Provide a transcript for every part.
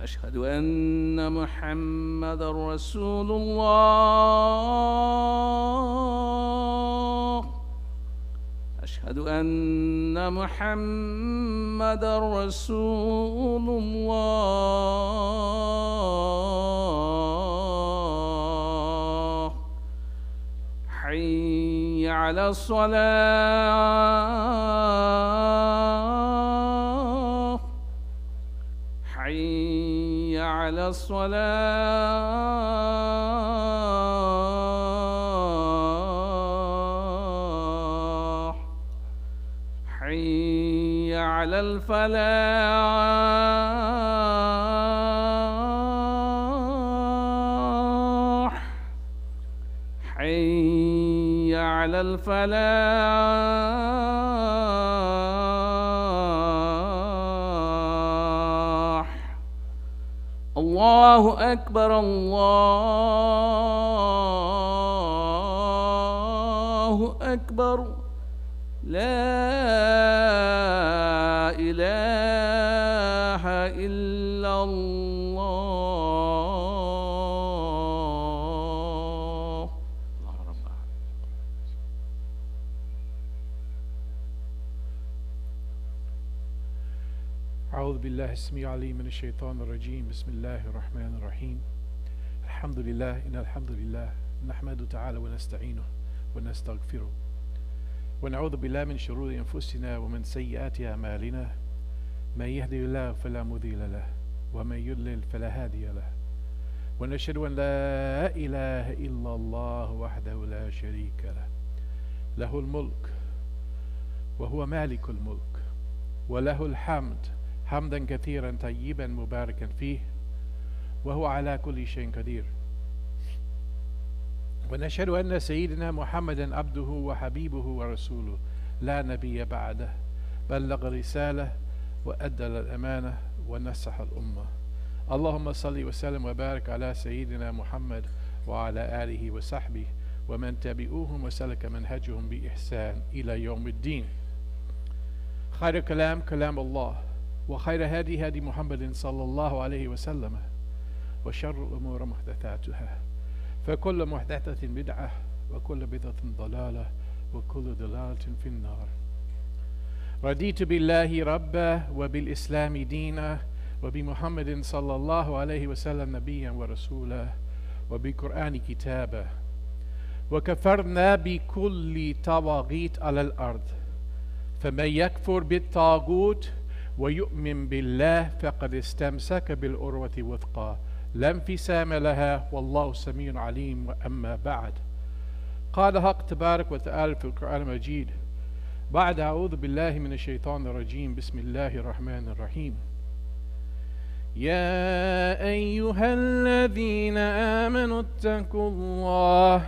أشهد أن محمدًا رسول الله. أشهد أن محمدًا رسول الله. حي على الصلاة. حي على الصلاة. حي على الفلاح. حي على الفلاح. الله أكبر الله أكبر. لا إله إلا الله. الله رب أعوذ بالله السميع العليم من الشيطان الرجيم. بسم الله الرحمن الرحيم. الحمد لله إن الحمد لله نحمده تعالى ونستعينه ونستغفره ونعوذ بالله من شرور أنفسنا ومن سيئات أعمالنا. من يهدي الله فلا مضل له ومن يضلل فلا هادي له. ونشهد أن لا إله إلا الله وحده لا شريك له. له الملك وهو مالك الملك وله الحمد حمدا كثيرا طيبا مباركا فيه وهو على كل شيء قدير. ونشهد أن سيدنا محمدا عبده وحبيبه ورسوله لا نبي بعده. بلغ الرسالة وأدى الأمانة ونصح الأمة. اللهم صل وسلم وبارك على سيدنا محمد وعلى آله وصحبه ومن تبعوهم وسلك منهجهم بإحسان إلى يوم الدين. خير كلام كلام الله وخير هدي هدي محمد صلى الله عليه وسلم وشر الأمور محدثاتها فكل محدثة بدعة وكل بدعة ضلالة وكل ضلالة في النار. رضيت بالله ربا وبالإسلام دينا وبمحمد صلى الله عليه وسلم نبيا ورسولا وبالقرآن كتابا. وكفرنا بكل طواغيت على الأرض. فمن يكفر بالطاغوت ويؤمن بالله فقد استمسك بالعروة الوثقى لا انفصام لها والله سميع عليم. وأما بعد، قال حق تبارك وتعالى في القرآن المجيد بعد أعوذ بالله من الشيطان الرجيم. بسم الله الرحمن الرحيم. يا أيها الذين آمنوا اتقوا الله.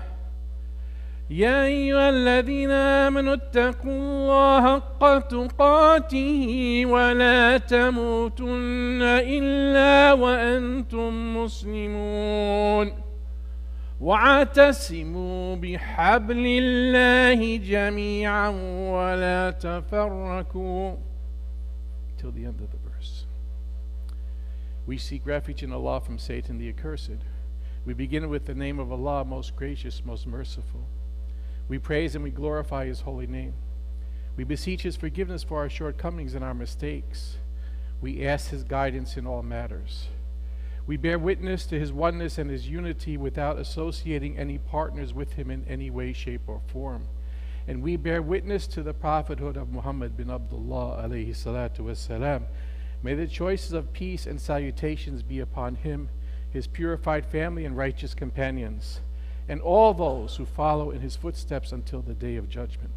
يا أيها الذين آمنوا اتقوا الله حق تقاته ولا تموتن إلا وأنتم مسلمون. واعتصموا بحبل الله جميعا ولا تفرقوا. Till the end of the verse. We seek refuge in Allah from Satan the accursed. We begin with the name of Allah, most gracious, most merciful. We praise and we glorify His holy name. We beseech His forgiveness for our shortcomings and our mistakes. We ask His guidance in all matters. We bear witness to His oneness and His unity without associating any partners with Him in any way, shape, or form. And we bear witness to the prophethood of Muhammad bin Abdullah alayhi salatu wassalam. May the choices of peace and salutations be upon him, his purified family and righteous companions, and all those who follow in his footsteps until the day of judgment.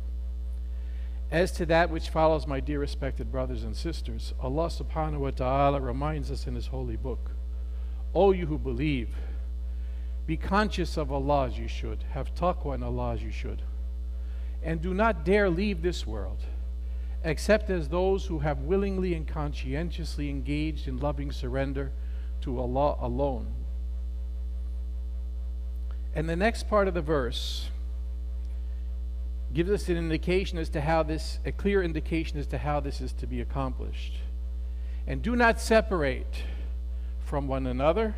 As to that which follows, my dear respected brothers and sisters, Allah subhanahu wa ta'ala reminds us in His holy book, O you who believe, be conscious of Allah as you should, have taqwa in Allah as you should, and do not dare leave this world, except as those who have willingly and conscientiously engaged in loving surrender to Allah alone. And the next part of the verse gives us an indication as to how this, a clear indication as to how this is to be accomplished. And do not separate from one another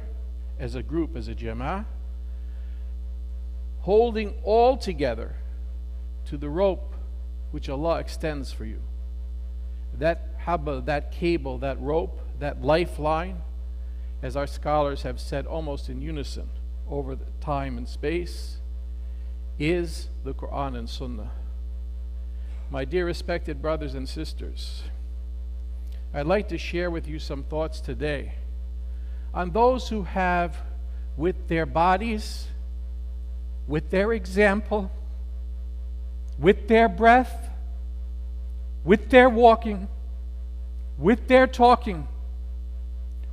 as a group, as a jama'ah, holding all together to the rope which Allah extends for you. That habal, that cable, that rope, that lifeline, as our scholars have said almost in unison over the time and space, is the Quran and Sunnah. My dear respected brothers and sisters, I'd like to share with you some thoughts today on those who have, with their bodies, with their example, with their breath, with their walking, with their talking,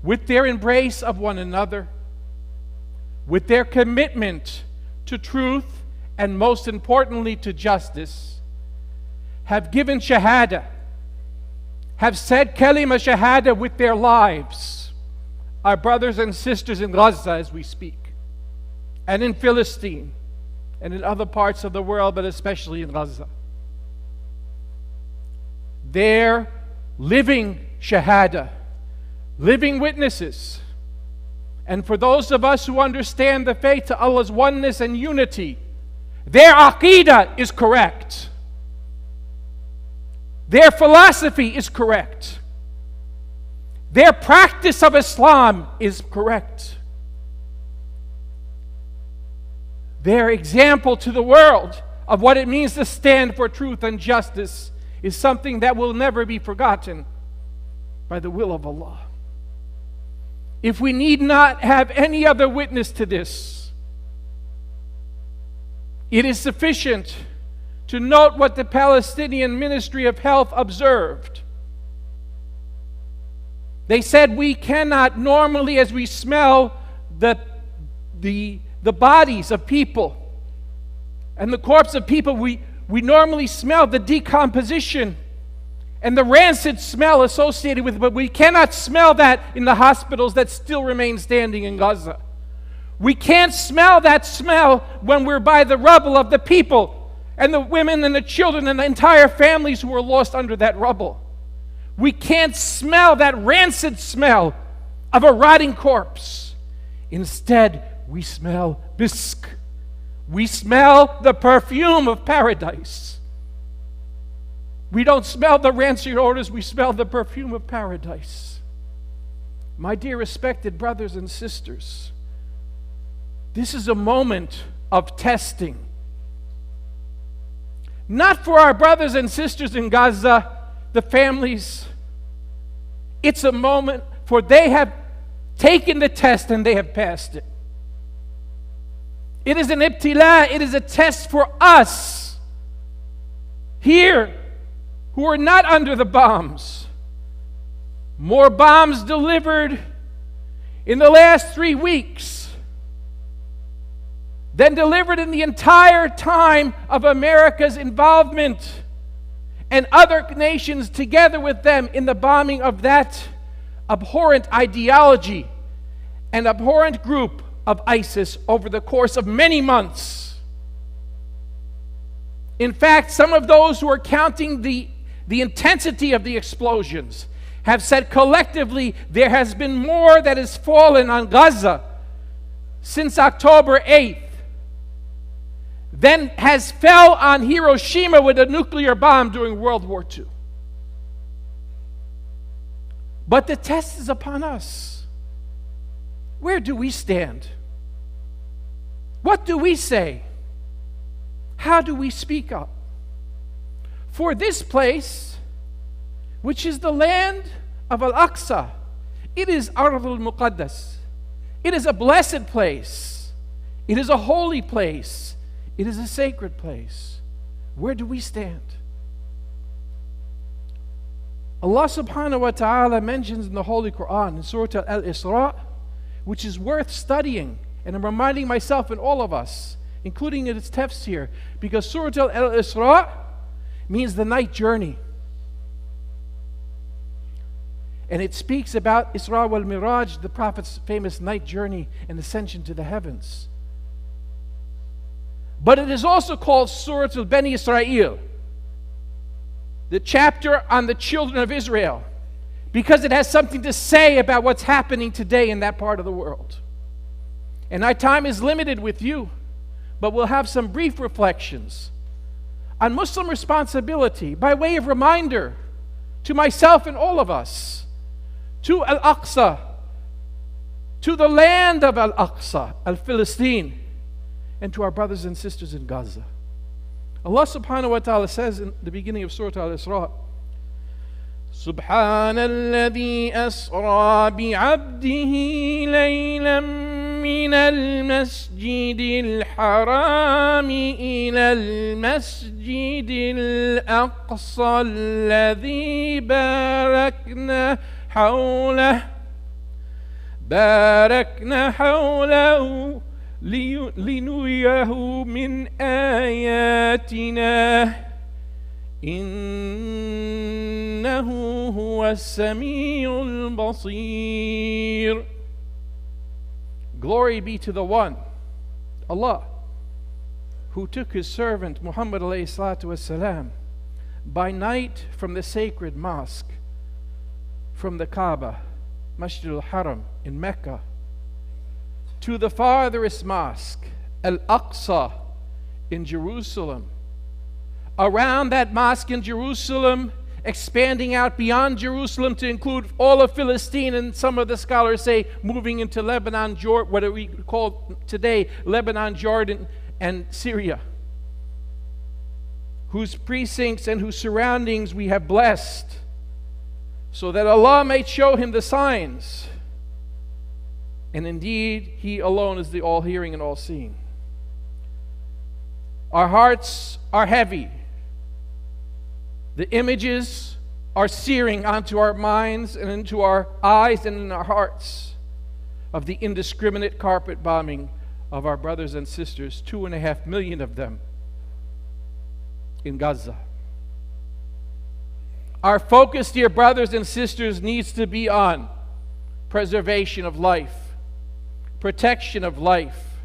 with their embrace of one another, with their commitment to truth, and most importantly to justice, have given shahada, have said kalima shahada with their lives. Our brothers and sisters in Gaza as we speak, and in Philistine, and in other parts of the world, but especially in Gaza. They're living shahada, living witnesses. And for those of us who understand the faith to Allah's oneness and unity, their aqeedah is correct. Their philosophy is correct. Their practice of Islam is correct. Their example to the world of what it means to stand for truth and justice is something that will never be forgotten by the will of Allah. If we need not have any other witness to this, it is sufficient to note what the Palestinian Ministry of Health observed. They said we cannot normally, as we smell the bodies of people and the corpse of people, we normally smell the decomposition and the rancid smell associated with it, but we cannot smell that in the hospitals that still remain standing in Gaza. We can't smell that smell when we're by the rubble of the people and the women and the children and the entire families who were lost under that rubble. We can't smell that rancid smell of a rotting corpse. Instead, we smell bisk. We smell the perfume of paradise. We don't smell the rancid odors, we smell the perfume of paradise. My dear respected brothers and sisters, this is a moment of testing. Not for our brothers and sisters in Gaza, the families. It's a moment for they have taken the test and they have passed it. It is an ibtila, it is a test for us here who are not under the bombs. More bombs delivered in the last 3 weeks than delivered in the entire time of America's involvement and other nations together with them in the bombing of that abhorrent ideology and abhorrent group of ISIS over the course of many months. In fact, some of those who are counting the intensity of the explosions have said collectively there has been more that has fallen on Gaza since October 8th than has fell on Hiroshima with a nuclear bomb during World War II. But the test is upon us. Where do we stand? What do we say? How do we speak up? For this place, which is the land of Al-Aqsa, it is Ardul Muqaddas. It is a blessed place. It is a holy place. It is a sacred place. Where do we stand? Allah subhanahu wa ta'ala mentions in the Holy Quran, in Surah Al-Isra, which is worth studying, and I'm reminding myself and all of us, including in its tafsir, because Surah Al-Isra means the night journey. And it speaks about Isra wal Miraj, the Prophet's famous night journey and ascension to the heavens. But it is also called Surah Al-Bani Israel, the chapter on the children of Israel, because it has something to say about what's happening today in that part of the world. And our time is limited with you, but we'll have some brief reflections on Muslim responsibility by way of reminder to myself and all of us, to Al-Aqsa, to the land of Al-Aqsa, Al-Philistine, and to our brothers and sisters in Gaza. Allah subhanahu wa ta'ala says in the beginning of Surah Al-Isra, سبحان الذي أسرى بعبده ليلا من المسجد الحرام إلى المسجد الأقصى الذي باركنا حوله لنريه من آياتنا إنه هو السميع البصير. Glory be to the one, Allah, who took his servant Muhammad alayhi salatu wasalam by night from the sacred mosque, from the Kaaba, Masjid al-Haram in Mecca, to the farthest mosque, Al-Aqsa in Jerusalem. Around that mosque in Jerusalem, expanding out beyond Jerusalem to include all of Philistine, and some of the scholars say moving into Lebanon, what we call today Lebanon, Jordan, and Syria, whose precincts and whose surroundings we have blessed, so that Allah may show him the signs. And indeed, He alone is the all-hearing and all-seeing. Our hearts are heavy. The images are searing onto our minds and into our eyes and in our hearts of the indiscriminate carpet bombing of our brothers and sisters, 2.5 million of them in Gaza. Our focus, dear brothers and sisters, needs to be on preservation of life, protection of life.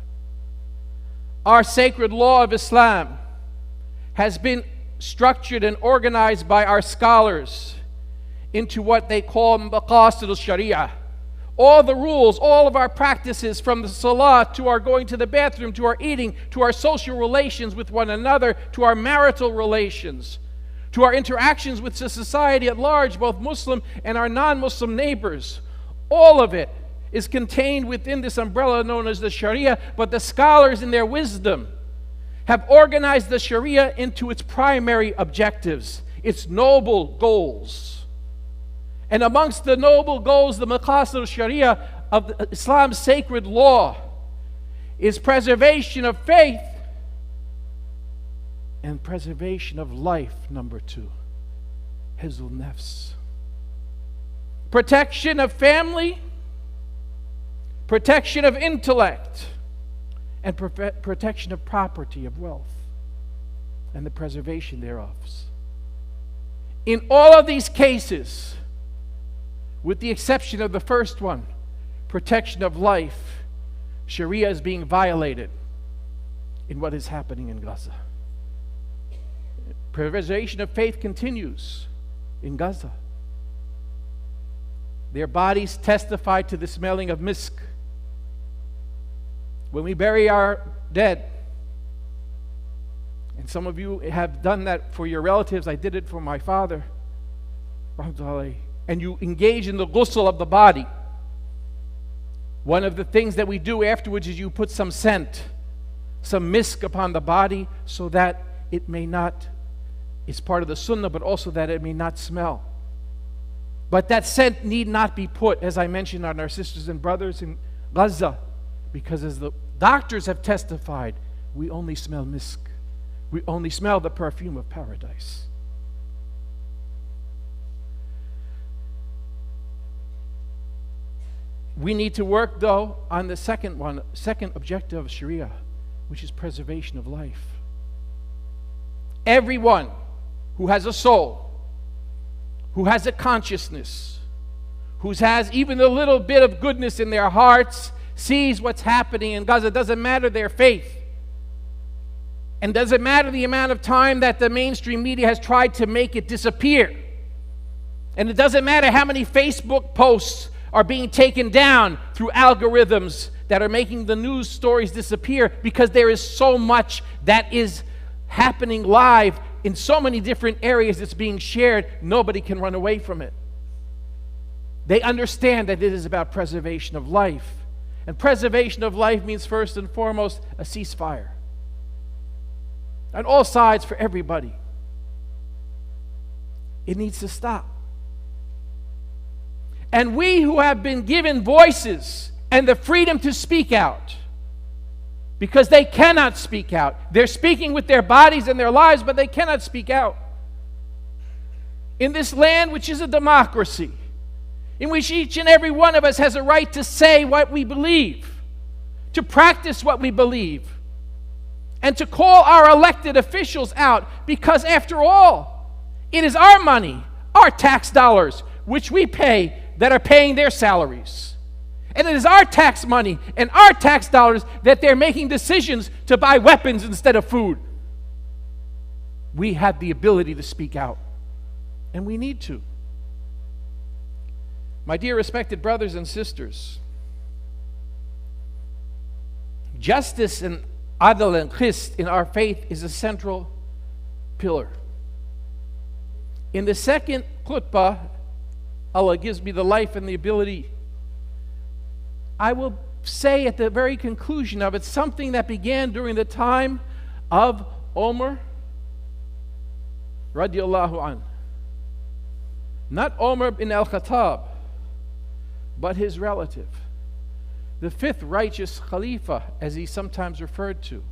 Our sacred law of Islam has been structured and organized by our scholars into what they call maqasid al-sharia. All the rules, all of our practices, from the salah to our going to the bathroom, to our eating, to our social relations with one another, to our marital relations, to our interactions with the society at large, both Muslim and our non-Muslim neighbors. All of it is contained within this umbrella known as the Sharia, but the scholars in their wisdom have organized the Sharia into its primary objectives, its noble goals. And amongst the noble goals, the maqasid al-Sharia of Islam's sacred law is preservation of faith and preservation of life, number 2, hizul nafs. Protection of family, protection of intellect, and protection of property, of wealth, and the preservation thereof. In all of these cases, with the exception of the first one, protection of life, Sharia is being violated in what is happening in Gaza. Preservation of faith continues in Gaza. Their bodies testify to the smelling of misk. When we bury our dead, and some of you have done that for your relatives, I did it for my father, and you engage in the ghusl of the body, one of the things that we do afterwards is you put some scent, some misk upon the body, so that it may not, it's part of the sunnah, but also that it may not smell. But that scent need not be put, as I mentioned, on our sisters and brothers in Gaza, because as the doctors have testified, we only smell misk. We only smell the perfume of paradise. We need to work, though, on the second objective of Sharia, which is preservation of life. Everyone who has a soul, who has a consciousness, who has even a little bit of goodness in their hearts, sees what's happening in Gaza. It doesn't matter their faith. And doesn't matter the amount of time that the mainstream media has tried to make it disappear. And it doesn't matter how many Facebook posts are being taken down through algorithms that are making the news stories disappear, because there is so much that is happening live in so many different areas that's being shared. Nobody can run away from it. They understand that it is about preservation of life. And preservation of life means first and foremost a ceasefire. On all sides, for everybody. It needs to stop. And we who have been given voices and the freedom to speak out, because they cannot speak out. They're speaking with their bodies and their lives, but they cannot speak out. In this land, which is a democracy, in which each and every one of us has a right to say what we believe, to practice what we believe, and to call our elected officials out, because after all, it is our money, our tax dollars, which we pay, that are paying their salaries. And it is our tax money and our tax dollars that they're making decisions to buy weapons instead of food. We have the ability to speak out, and we need to. My dear respected brothers and sisters, justice and adl and qist in our faith is a central pillar. In the second khutbah, Allah gives me the life and the ability, I will say at the very conclusion of it something that began during the time of Umar radiallahu anh. Not Umar bin al-Khattab, but his relative, the fifth righteous Khalifa, as he's sometimes referred to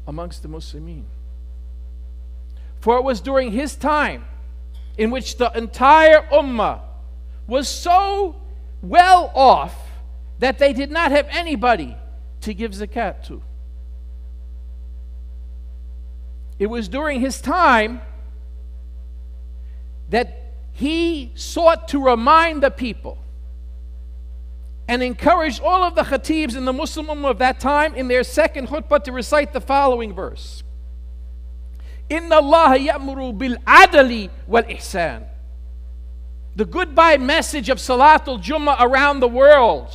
amongst the Muslimin. For it was during his time in which the entire Ummah was so well off that they did not have anybody to give zakat to. It was during his time that he sought to remind the people and encouraged all of the khatibs in the Muslim Ummah of that time in their second khutbah to recite the following verse. Inna Allah ya'muru bil adli wal ihsan. The goodbye message of Salatul Jummah around the world,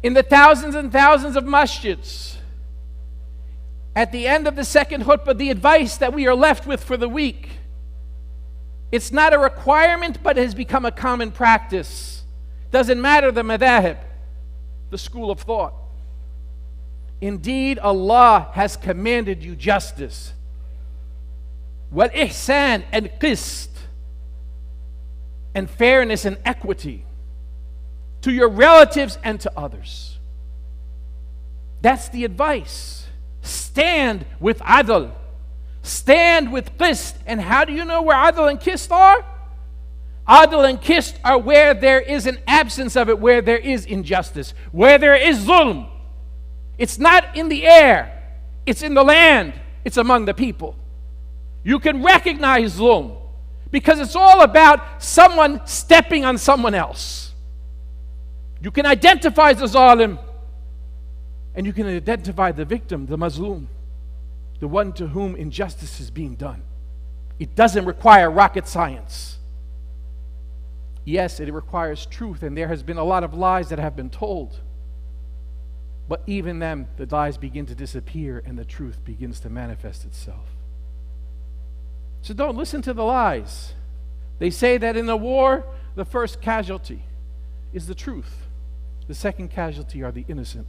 in the thousands and thousands of masjids. At the end of the second khutbah, the advice that we are left with for the week. It's not a requirement, but it has become a common practice. Doesn't matter the madhahib, the school of thought. Indeed, Allah has commanded you justice. Wal ihsan and qist, and fairness and equity to your relatives and to others. That's the advice. Stand with adl. Stand with qist. And how do you know where adl and qist are? Adl and qist are where there is an absence of it, where there is injustice, where there is zulm. It's not in the air, it's in the land, it's among the people. You can recognize zulm because it's all about someone stepping on someone else. You can identify the zalim, and you can identify the victim, the mazlum, the one to whom injustice is being done. It doesn't require rocket science. Yes, it requires truth, and there has been a lot of lies that have been told. But even then, the lies begin to disappear and the truth begins to manifest itself. So don't listen to the lies. They say that in a war, the first casualty is the truth. The second casualty are the innocent.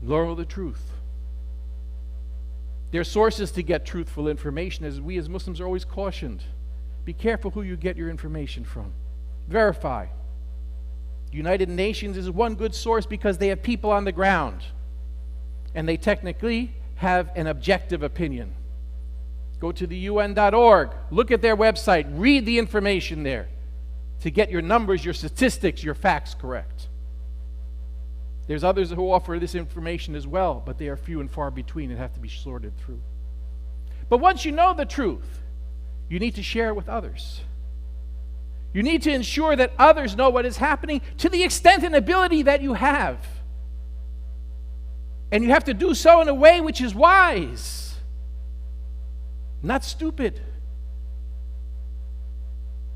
Learn the truth. There are sources to get truthful information, as we as Muslims are always cautioned. Be careful who you get your information from. Verify. United Nations is one good source because they have people on the ground, and they technically have an objective opinion. Go to the UN.org, look at their website, read the information there to get your numbers, your statistics, your facts correct. There's others who offer this information as well, but they are few and far between and have to be sorted through. But once you know the truth, you need to share it with others. You need to ensure that others know what is happening to the extent and ability that you have. And you have to do so in a way which is wise. not stupid.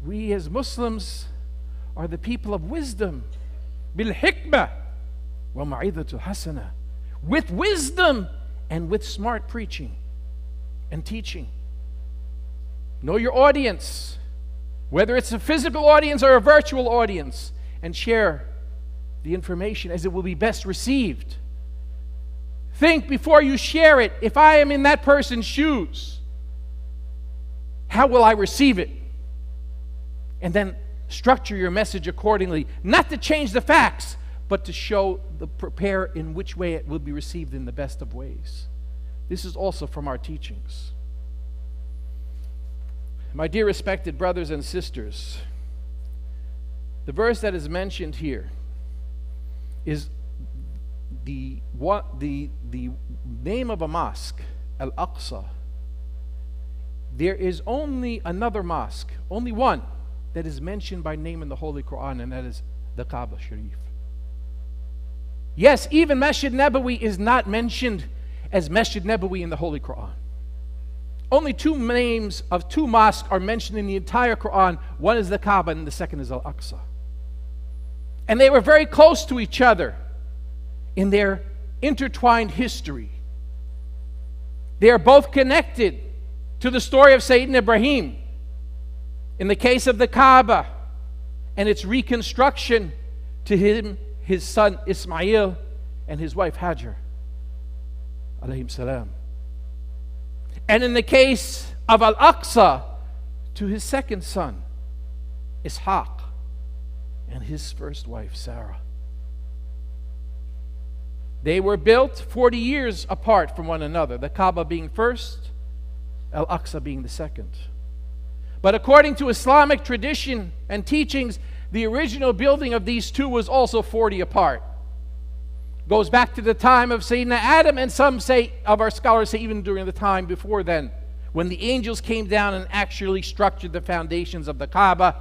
We as Muslims are the people of wisdom. Bil-hikmah wa ma'idhatul hasana. With wisdom and with smart preaching and teaching. Know your audience, whether it's a physical audience or a virtual audience, and share the information as it will be best received. Think before you share it. If I am in that person's shoes, how will I receive it? And then structure your message accordingly, not to change the facts, but to prepare in which way it will be received in the best of ways. This is also from our teachings. My dear respected brothers and sisters, the verse that is mentioned here is the name of a mosque, Al-Aqsa. There is only another mosque, only one, that is mentioned by name in the Holy Quran, and that is the Kaaba Sharif. Yes, even Masjid Nabawi is not mentioned as Masjid Nabawi in the Holy Quran. Only two names of two mosques are mentioned in the entire Quran. One is the Kaaba and the second is Al-Aqsa. And they were very close to each other in their intertwined history. They are both connected to the story of Sayyidina Ibrahim. In the case of the Kaaba and its reconstruction to him, his son Ismail, and his wife Hajar, alayhim salam. And in the case of Al-Aqsa, to his second son, Ishaq, and his first wife, Sarah. They were built 40 years apart from one another, the Kaaba being first, Al-Aqsa being the second. But according to Islamic tradition and teachings, the original building of these two was also 40 apart. Goes back to the time of Sayyidina Adam, and some say, of our scholars say, even during the time before then, when the angels came down and actually structured the foundations of the Kaaba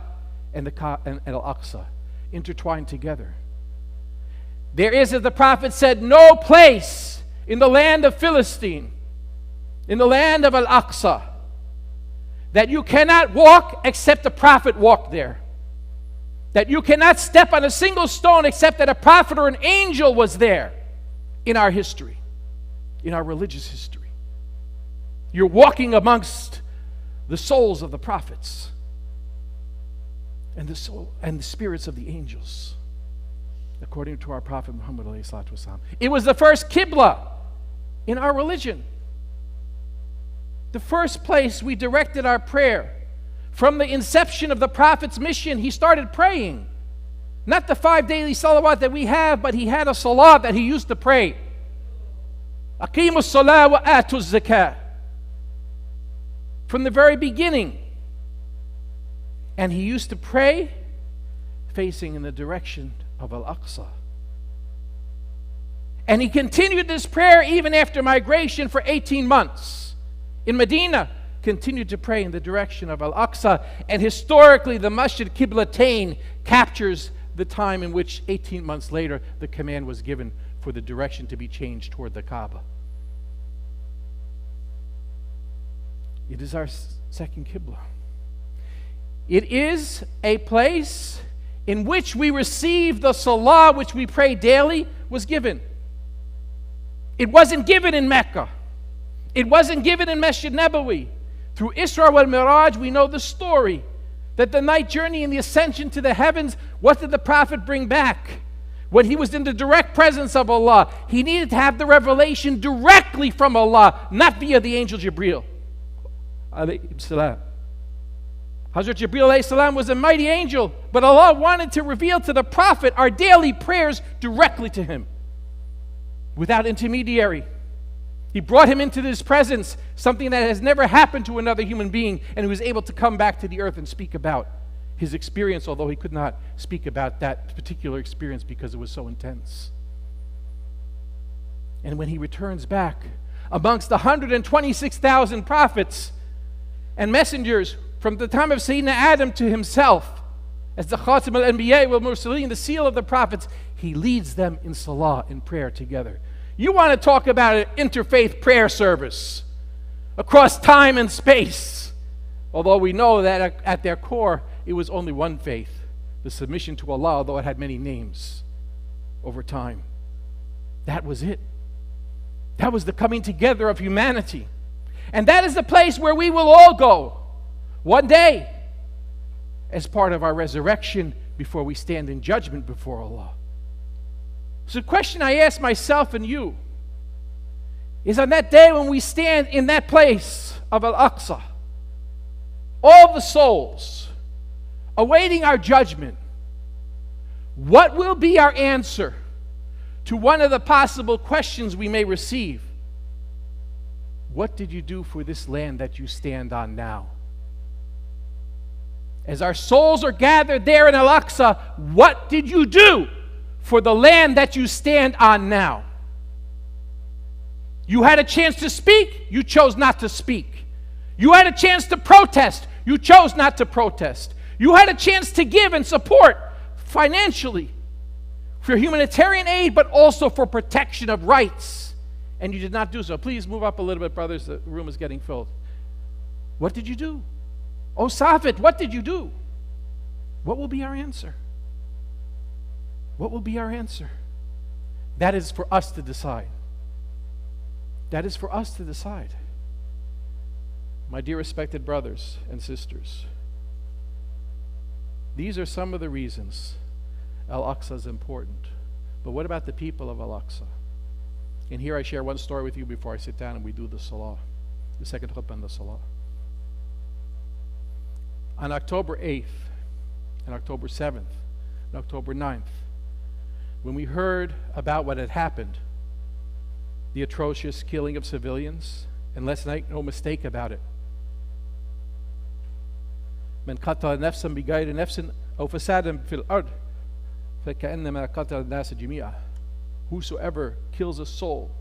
and Al-Aqsa, intertwined together. There is, as the Prophet said, no place in the land of Philistine, in the land of Al-Aqsa, that you cannot walk except the Prophet walked there. That you cannot step on a single stone except that a prophet or an angel was there in our history, in our religious history. You're walking amongst the souls of the prophets and the spirits of the angels, according to our Prophet Muhammad alayhi salatu wasalam. It was the first Qibla in our religion. The first place we directed our prayer. From the inception of the Prophet's mission, he started praying. Not the 5 daily salawat that we have, but he had a salat that he used to pray. Aqimu salat wa atu zakah. From the very beginning. And he used to pray facing in the direction of Al-Aqsa. And he continued this prayer even after migration for 18 months. In Medina, continued to pray in the direction of Al-Aqsa, and historically the Masjid Qiblatain captures the time in which 18 months later the command was given for the direction to be changed toward the Kaaba. It is our second Qibla. It is a place in which we receive the Salah which we pray daily was given. It wasn't given in Mecca. It wasn't given in Masjid Nabawi. Through Isra wal Miraj, we know the story that the night journey and the ascension to the heavens, what did the Prophet bring back? When he was in the direct presence of Allah, he needed to have the revelation directly from Allah, not via the angel Jibreel. Alayhi salam. Hazrat Jibreel alayhi salam was a mighty angel, but Allah wanted to reveal to the Prophet our daily prayers directly to him, without intermediary. He brought him into his presence, something that has never happened to another human being, and he was able to come back to the earth and speak about his experience, although he could not speak about that particular experience because it was so intense. And when he returns back, amongst the 126,000 prophets and messengers from the time of Sayyidina Adam to himself, as the Khatim al-Anbiya wal Mursaleen, the seal of the prophets, he leads them in salah, in prayer together. You want to talk about an interfaith prayer service? across time and space. Although we know that at their core, it was only one faith, the submission to Allah, although it had many names over time. That was it. That was the coming together of humanity. And that is the place where we will all go one day as part of our resurrection before we stand in judgment before Allah. So the question I ask myself and you is, on that day when we stand in that place of Al-Aqsa, all the souls awaiting our judgment, what will be our answer to one of the possible questions we may receive? What did you do for this land that you stand on now? As our souls are gathered there in Al-Aqsa, what did you do for the land that you stand on now? You had a chance to speak, you chose not to speak. You had a chance to protest, you chose not to protest. You had a chance to give and support financially for humanitarian aid, but also for protection of rights, and you did not do so. Please move up a little bit, brothers. The room is getting filled. What did you do? Oh, Saffet, what did you do? What will be our answer? What will be our answer? That is for us to decide. That is for us to decide. My dear respected brothers and sisters, these are some of the reasons Al-Aqsa is important. But what about the people of Al-Aqsa? And here I share one story with you before I sit down and we do the salah, the second khutbah and the salah. On October 8th, and October 7th, and October 9th, when we heard about what had happened, the atrocious killing of civilians, and let's make no mistake about it, من قتل نفسا بغير نفس أو فساد في الأرض فكأنما قتل الناس جميعا. Whosoever kills a soul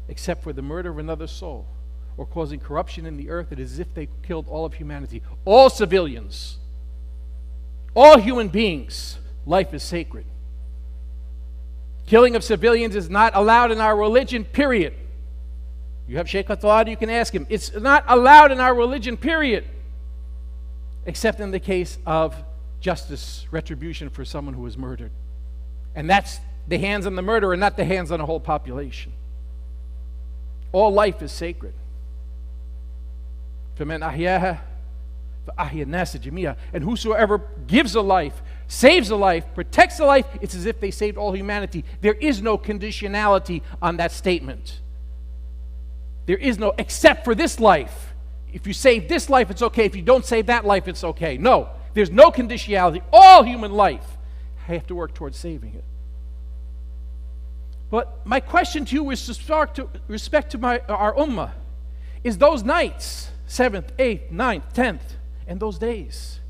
except for the murder of another soul or causing corruption in the earth, it is as if they killed all of humanity. All civilians, all human beings, life is sacred. Killing of civilians is not allowed in our religion, period. You have Sheikh Catovic, you can ask him. It's not allowed in our religion, period. Except in the case of justice, retribution for someone who was murdered. And that's the hands on the murderer, not the hands on a whole population. All life is sacred. فَمَنْ أَحْيَاهَا فَأَحْيَا النَّاسَ جَمِيعًا. And whosoever gives a life, saves a life, protects a life, it's as if they saved all humanity. There is no conditionality on that statement. There is no, except for this life. If you save this life, it's okay. If you don't save that life, it's okay. No, there's no conditionality. All human life, I have to work towards saving it. But my question to you is to respect to our ummah, is those nights, 7th, 8th, 9th, 10th, and those days,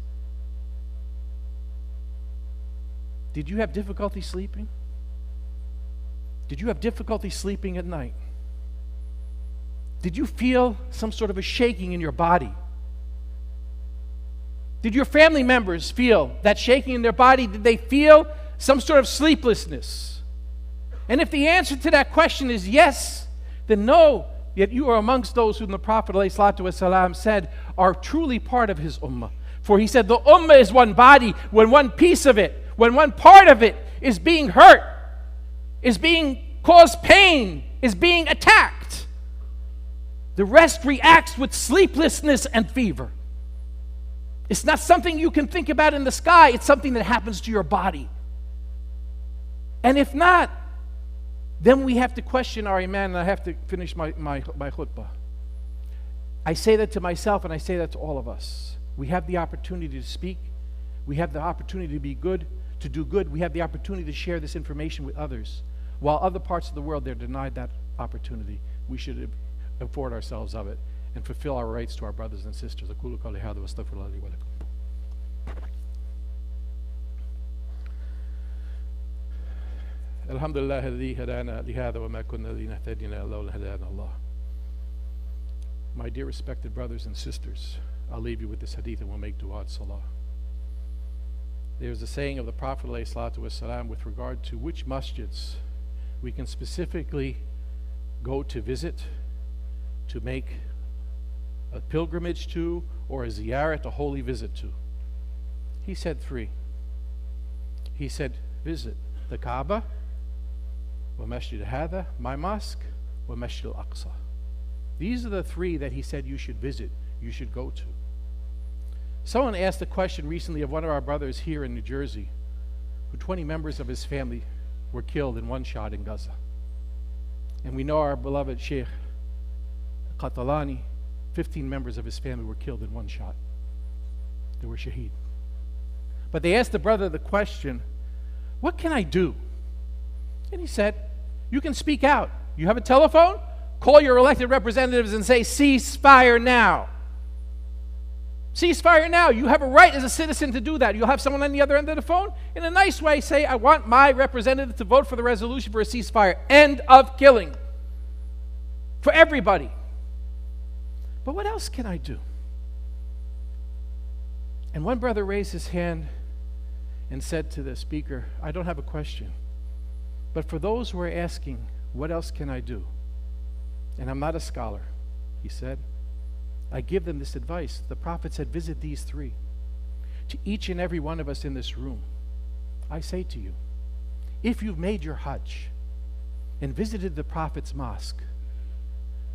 did you have difficulty sleeping? Did you have difficulty sleeping at night? Did you feel some sort of a shaking in your body? Did your family members feel that shaking in their body? Did they feel some sort of sleeplessness? And if the answer to that question is yes, then know that you are amongst those whom the Prophet ﷺ said are truly part of his ummah. For he said the ummah is one body. When one piece of it, when one part of it is being hurt, is being caused pain, is being attacked, the rest reacts with sleeplessness and fever. It's not something you can think about in the sky. It's something that happens to your body. And if not, then we have to question our iman, and I have to finish my khutbah. I say that to myself, and I say that to all of us. We have the opportunity to speak. We have the opportunity to be good, to do good. We have the opportunity to share this information with others. While other parts of the world, they're denied that opportunity. We should afford ourselves of it and fulfill our rights to our brothers and sisters. أقول قولي هذا واستغفر الله لي ولكم. الحمد لله الذي هدانا لهذا وما كنا لنهتدي لولا أن هدانا الله. My dear respected brothers and sisters, I'll leave you with this hadith and we'll make du'a salah. There's a saying of the Prophet ﷺ with regard to which masjids we can specifically go to visit, to make a pilgrimage to, or a ziyarat, a holy visit to? He said 3. He said, visit the Kaaba, wa Masjid Hada, my mosque, wa Masjid al-Aqsa. These are the 3 that he said you should visit, you should go to. Someone asked a question recently of one of our brothers here in New Jersey, who 20 members of his family were killed in one shot in Gaza. And we know our beloved Sheikh Qatalani, 15 members of his family were killed in one shot. They were shaheed. But they asked the brother the question, what can I do? And he said, you can speak out. You have a telephone? Call your elected representatives and say, ceasefire now. Ceasefire now. You have a right as a citizen to do that. You'll have someone on the other end of the phone. In a nice way, say, I want my representative to vote for the resolution for a ceasefire. End of killing. For everybody. But what else can I do? And one brother raised his hand and said to the speaker, I don't have a question. But for those who are asking, what else can I do? And I'm not a scholar, he said. I give them this advice. The Prophet said, visit these 3. To each and every one of us in this room, I say to you, if you've made your Hajj and visited the Prophet's mosque,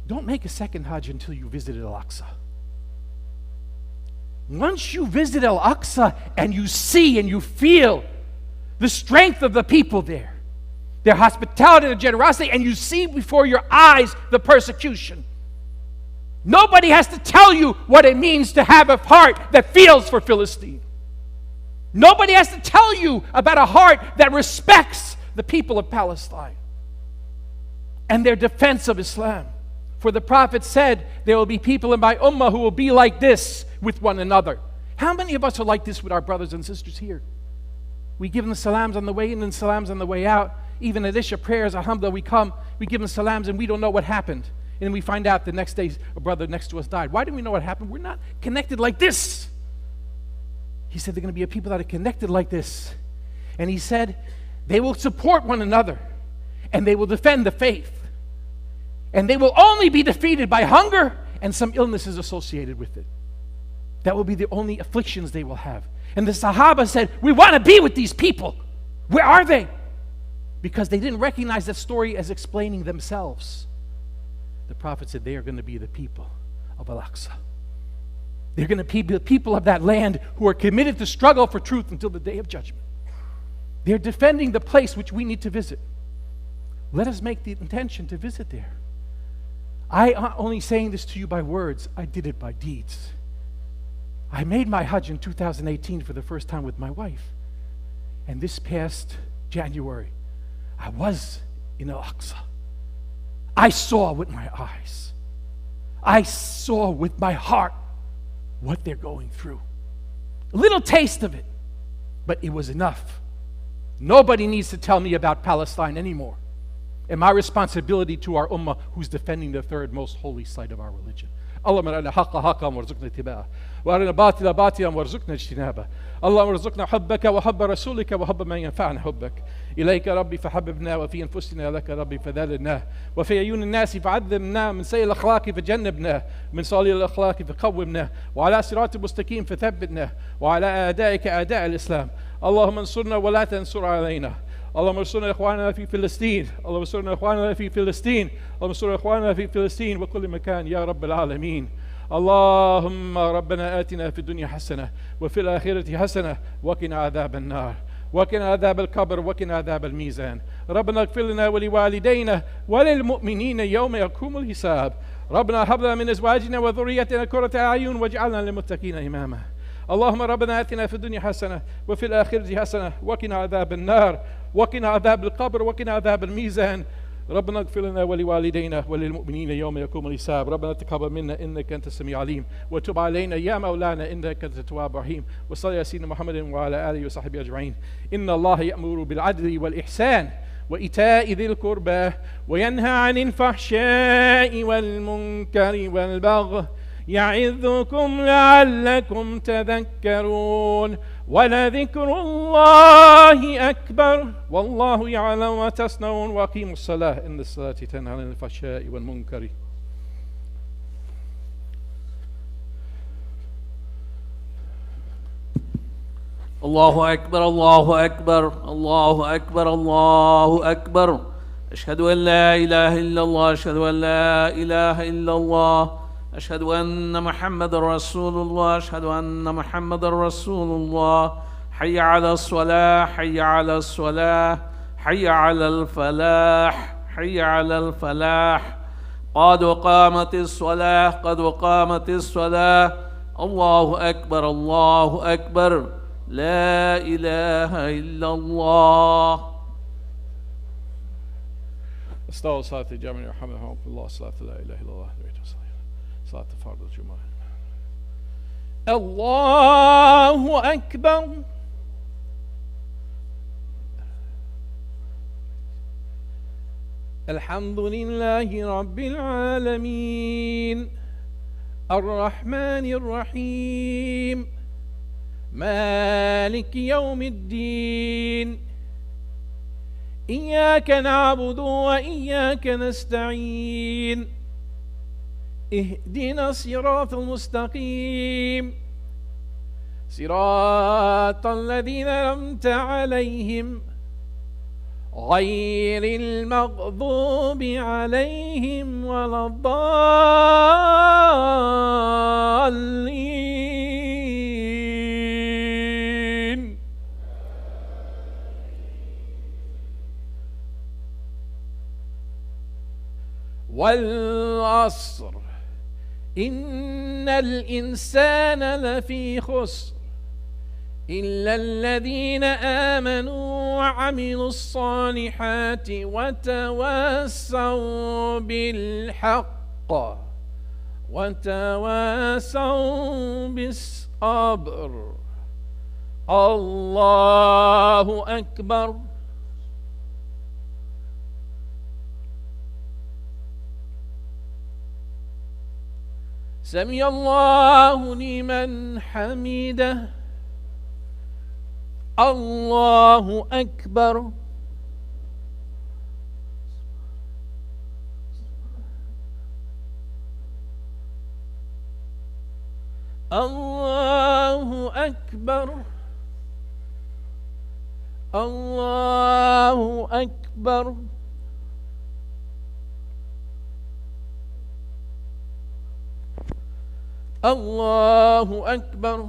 don't make a second Hajj until you visited Al-Aqsa. Once you visit Al-Aqsa and you see and you feel the strength of the people there, their hospitality, their generosity, and you see before your eyes the persecution. Nobody has to tell you what it means to have a heart that feels for Philistine. Nobody has to tell you about a heart that respects the people of Palestine and their defense of Islam. For the Prophet said, there will be people in my ummah who will be like this with one another. How many of us are like this with our brothers and sisters here? We give them salams on the way in and salams on the way out. Even at Isha prayers, alhamdulillah, we come, we give them salams and we don't know what happened. And then we find out the next day a brother next to us died. Why do we know what happened? We're not connected like this. He said they're going to be a people that are connected like this. And he said they will support one another and they will defend the faith. And they will only be defeated by hunger and some illnesses associated with it. That will be the only afflictions they will have. And the Sahaba said, we want to be with these people. Where are they? Because they didn't recognize that story as explaining themselves. The Prophet said they are going to be the people of Al-Aqsa. They're going to be the people of that land who are committed to struggle for truth until the day of judgment. They're defending the place which we need to visit. Let us make the intention to visit there. I am only saying this to you by words. I did it by deeds. I made my Hajj in 2018 for the first time with my wife. And this past January, I was in Al-Aqsa. I saw with my eyes. I saw with my heart what they're going through. A little taste of it, but it was enough. Nobody needs to tell me about Palestine anymore. And my responsibility to our ummah who's defending the third most holy site of our religion. اللهم ارنا حق حقا وارزقنا اتباعه وارنا باطلا باطلا وارزقنا اجتنابه اللهم ارزقنا حبك وحب رسولك وحب من ينفعنا حبك اليك ربي فحببنا وفي انفسنا لك ربي فذللناه وفي عيون الناس فعذبنا من سيء الاخلاق فجنبناه من صالح الاخلاق فقومناه وعلى صراط المستقيم فثبتناه وعلى اعدائك اعداء الاسلام اللهم انصرنا ولا تنصر علينا اللهم انصرنا اخواننا في فلسطين اللهم انصرنا اخواننا في فلسطين اللهم انصرنا اخواننا في فلسطين وكل مكان يا رب العالمين اللهم ربنا آتنا في الدنيا حسنة وفي الآخرة حسنة وقنا عذاب النار وقنا عذاب القبر وقنا عذاب الميزان ربنا اغفر لنا ولوالدينا وللمؤمنين يوم يقوم الحساب ربنا هب لنا من ازواجنا وذريتنا قرة أعين واجعلنا للمتقين إماما اللهم ربنا آتنا في الدنيا حسنة وفي الآخرة حسنة وقنا عذاب النار وقنا عذاب القبر وقنا عذاب الميزان ربنا اغفر لنا ولوالدينا وللمؤمنين يوم يقوم الحساب ربنا تقبل منا انك انت السميع العليم وتب علينا يا مولانا انك انت التواب الرحيم وصل على سيدنا محمد وعلى اله وصحبه اجمعين ان الله يأمر بالعدل والإحسان وإيتاء ذي القربى وينهى عن الفحشاء والمنكر والبغي يعظكم لعلكم تذكرون ولذكر الله أكبر والله يعلم ما تصنعون وأقيموا الصلاة إن الصلاة تنهى عن الفحشاء والمنكر الله أكبر الله أكبر الله أكبر الله أكبر. أشهد أن لا إله إلا الله أشهد أن لا إله إلا الله أشهد أن محمد رسول الله أشهد أن محمد رسول الله. حي على الصلاة حي على الصلاة حي على الفلاح حي على الفلاح. قد قامت الصلاة قد قامت الصلاة. الله أكبر الله أكبر. لا إله إلا الله. استوى صلاة الجامع يرحمهم الله. صلاة لا إله إلا الله صلاة فرض الجمعة. الله أكبر. الحمد لله رب العالمين الرحمن الرحيم مالك يوم الدين. إياك نعبد وإياك نستعين. اهدنا الصراط المستقيم صراط الذين أنعمت عليهم غير المغضوب عليهم ولا الضالين. والعصر إن الإنسان لفي خسر إلا الذين آمنوا وعملوا الصالحات وتواصوا بالحق وتواصوا بالصبر. الله أكبر. سمع الله لمن حمده. الله أكبر. الله أكبر. الله أكبر. الله أكبر.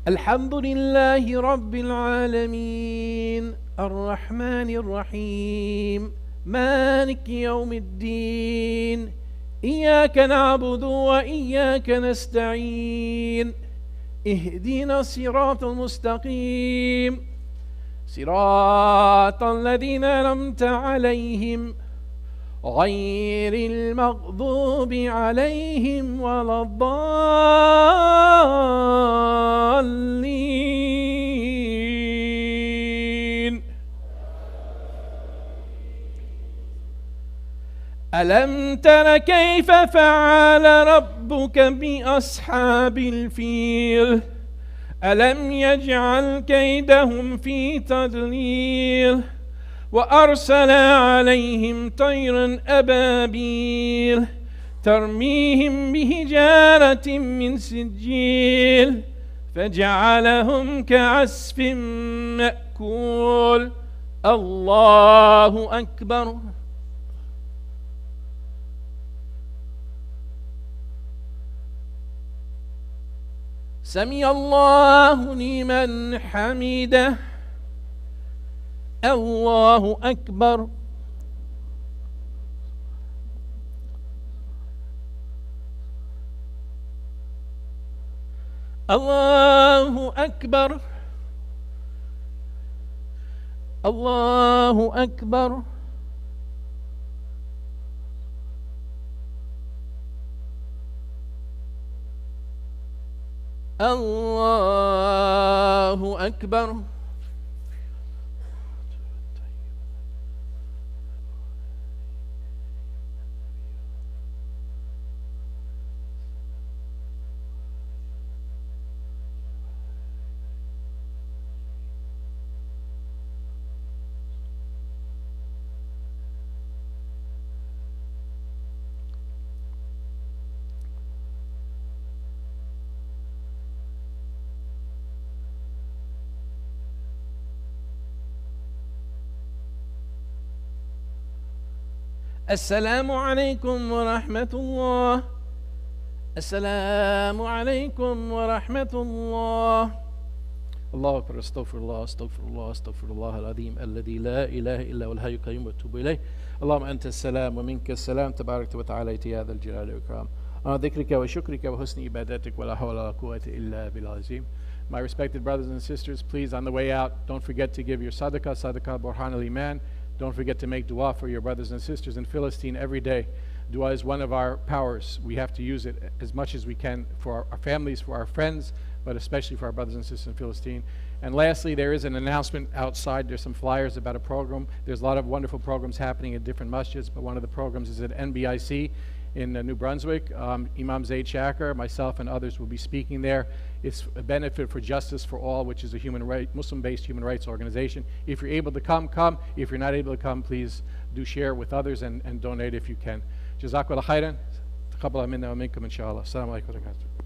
الحمد لله رب العالمين الرحمن الرحيم مالك يوم الدين. إياك نعبد وإياك نستعين. اهدنا الصراط المستقيم صراط الذين أنعمت عليهم غير المغضوب عليهم ولا الضالين. ألم تر كيف فعل ربك بأصحاب الفيل؟ ألم يجعل كيدهم في تضليل وأرسل عليهم طيرا أبابيل ترميهم بحجارة من سجيل فجعلهم كعصف مأكول. الله أكبر. سمع الله لمن حمده. الله أكبر. الله أكبر. الله أكبر. الله أكبر. Assalamu alaikum wa rahmatullah. Assalamu alaikum wa rahmatullah. الله أكبر استغفر الله استغفر الله استغفر الله العظيم الذي لا إله إلا هو الحي القيوم وأتوب إليه اللهم أنت السلام ومنك السلام تبارك وتعالى يا ذا الجلال والإكرام على ذكرك وشكرك وحسن عبادتك ولا حول ولا قوة إلا بالعظيم. My respected brothers and sisters, please on the way out don't forget to give your sadaqah burhan al-iman. Don't forget to make dua for your brothers and sisters in Philistine every day. Dua is one of our powers. We have to use it as much as we can for our families, for our friends, but especially for our brothers and sisters in Philistine. And lastly, there is an announcement outside. There's some flyers about a program. There's a lot of wonderful programs happening at different masjids, but one of the programs is at NBIC in New Brunswick. Imam Zaid Shakir, myself, and others will be speaking there. It's a benefit for Justice for All, which is a Muslim-based human rights organization. If you're able to come, come. If you're not able to come, please do share with others and donate if you can. Jazakallah khairan. Taqabbal minna wa minkum inshallah. Assalamu alaikum wa rahmatullahi.